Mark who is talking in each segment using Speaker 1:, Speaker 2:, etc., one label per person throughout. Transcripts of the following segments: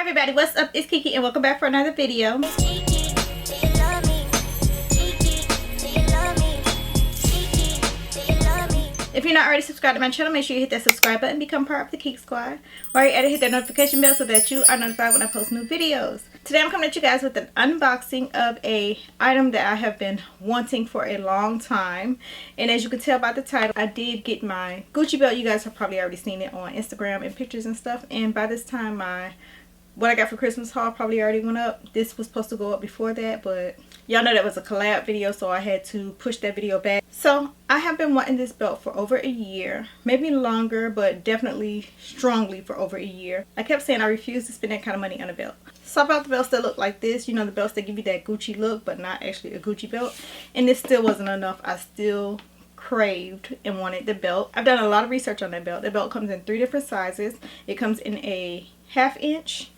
Speaker 1: everybody, what's up? It's Kiki and welcome back for another video. If you're not already subscribed to my channel, make sure you hit that subscribe button and become part of the Keek Squad. While you're at it, hit that notification bell so that you are notified when I post new videos. Today I'm coming at you guys with an unboxing of a item that I have been wanting for a long time. And as you can tell by the title, I did get my Gucci belt. You guys have probably already seen it on Instagram and pictures and stuff. And by this time, what I got for Christmas haul probably already went up. This was supposed to go up before that, but y'all know that was a collab video, so I had to push that video back. So I have been wanting this belt for over a year, maybe longer, but definitely strongly for over a year. I kept saying I refuse to spend that kind of money on a belt. So I bought the belts that look like this, you know, the belts that give you that Gucci look but not actually a Gucci belt, and this still wasn't enough. I still craved and wanted the belt. I've done a lot of research on that belt. The belt comes in 3 different sizes. It comes in a 1/2 inch,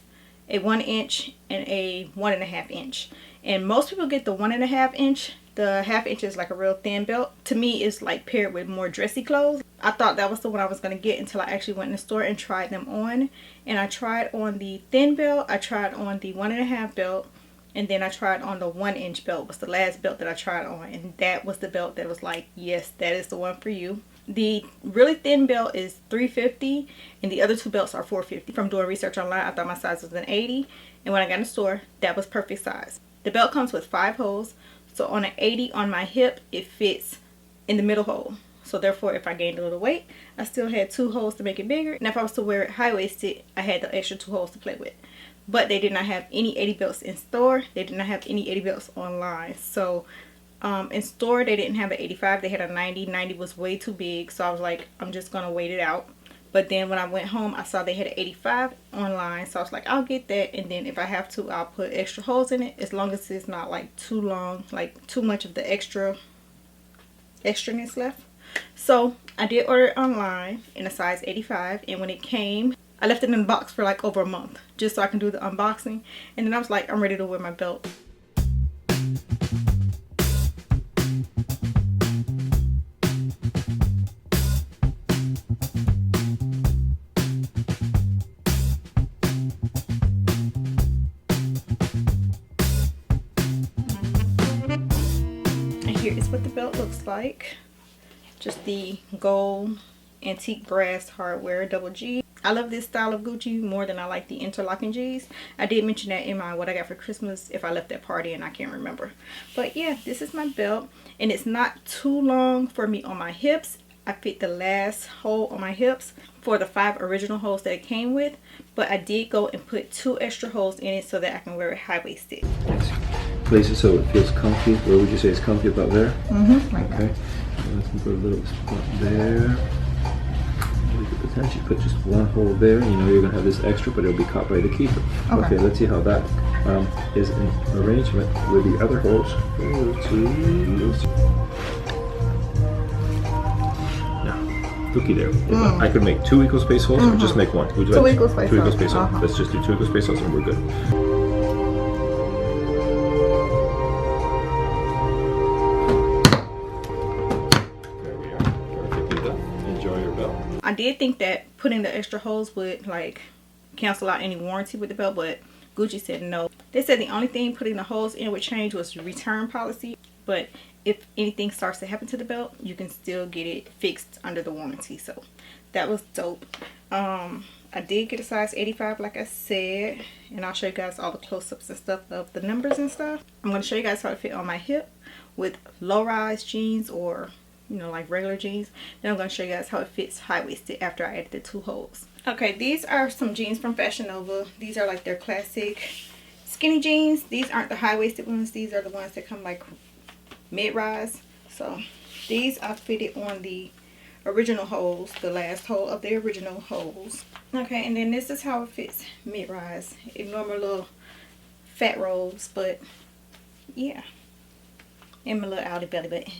Speaker 1: a 1 inch, and a 1.5 inch. And most people get the 1.5 inch. The 1/2 inch is like a real thin belt. To me, it's like paired with more dressy clothes. I thought that was the one I was going to get until I actually went in the store and tried them on. And I tried on the thin belt, I tried on the 1.5 belt, and then I tried on the 1 inch belt. Was the last belt that I tried on, and that was the belt that was like, yes, that is the one for you. The really thin belt is $350 and the other 2 belts are $450. From doing research online, I thought my size was an 80, and when I got in the store, that was perfect size. The belt comes with 5 holes, so on an 80 on my hip, it fits in the middle hole. So therefore, if I gained a little weight, I still had 2 holes to make it bigger. And if I was to wear it high-waisted, I had the extra 2 holes to play with. But they did not have any 80 belts in store. They did not have any 80 belts online. So in store, they didn't have an 85. They had a 90. 90 was way too big. So I was like, I'm just going to wait it out. But then when I went home, I saw they had an 85 online. So I was like, I'll get that. And then if I have to, I'll put extra holes in it. As long as it's not like too long, like too much of the extraness left. So I did order it online in a size 85. And when it came, I left it in the box for like over a month. Just so I can do the unboxing. And then I was like, I'm ready to wear my belt. Here is what the belt looks like. Just the gold antique brass hardware, double G. I love this style of Gucci more than I like the interlocking G's. I did mention that in my what I got for Christmas if I left that party and I can't remember. But yeah, this is my belt, and it's not too long for me on my hips. I fit the last hole on my hips for the 5 original holes that it came with, but I did go and put 2 extra holes in it so that I can wear it high-waisted.
Speaker 2: Place it so it feels comfy. Where would you say it's comfy? About there?
Speaker 1: Mm-hmm. Right
Speaker 2: okay. Let's put a little spot there. We could potentially put just 1 hole there. You know you're gonna have this extra, but it'll be caught by the keeper. Okay, let's see how that is in arrangement with the other holes. Now, looky there. I could make 2 equal space holes, or just make 1. Would you
Speaker 1: 2
Speaker 2: like
Speaker 1: equal space holes.
Speaker 2: 2 equal space holes. Let's just do 2 equal space holes, and we're good.
Speaker 1: I did think that putting the extra holes would like cancel out any warranty with the belt, but Gucci said no. They said the only thing putting the holes in would change was the return policy, but if anything starts to happen to the belt, you can still get it fixed under the warranty. So that was dope. I did get a size 85 like I said, and I'll show you guys all the close-ups and stuff of the numbers and stuff. I'm going to show you guys how to fit on my hip with low-rise jeans or, you know, like regular jeans. Then I'm going to show you guys how it fits high-waisted after I added the 2 holes. Okay, these are some jeans from Fashion Nova. These are like their classic skinny jeans. These aren't the high-waisted ones. These are the ones that come like mid-rise. So these I fitted on the original holes, the last hole of the original holes. Okay, and then this is how it fits mid-rise. Ignore my little fat rolls, but yeah, and my little outie belly button.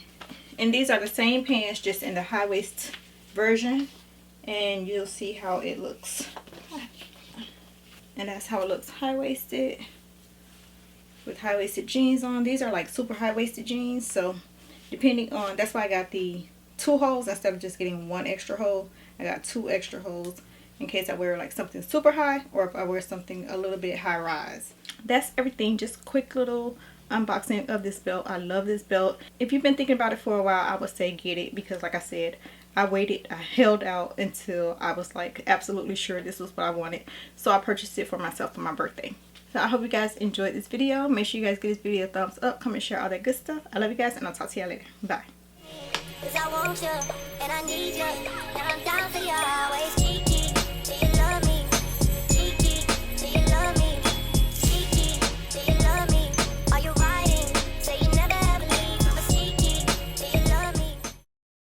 Speaker 1: And these are the same pants, just in the high waist version, and you'll see how it looks. And that's how it looks high-waisted with high-waisted jeans on. These are like super high-waisted jeans, so depending on, that's why I got the 2 holes instead of just getting 1 extra hole. I got 2 extra holes, in case I wear like something super high or if I wear something a little bit high rise. That's everything. Just quick little unboxing of this belt. I love this belt. If you've been thinking about it for a while, I would say get it, because like I said, I held out until I was like absolutely sure this was what I wanted. So I purchased it for myself for my birthday. So I hope you guys enjoyed this video. Make sure you guys give this video a thumbs up, comment, share, all that good stuff. I love you guys, and I'll talk to you later. Bye. 'Cause I want you and I need you and I'm down for you always.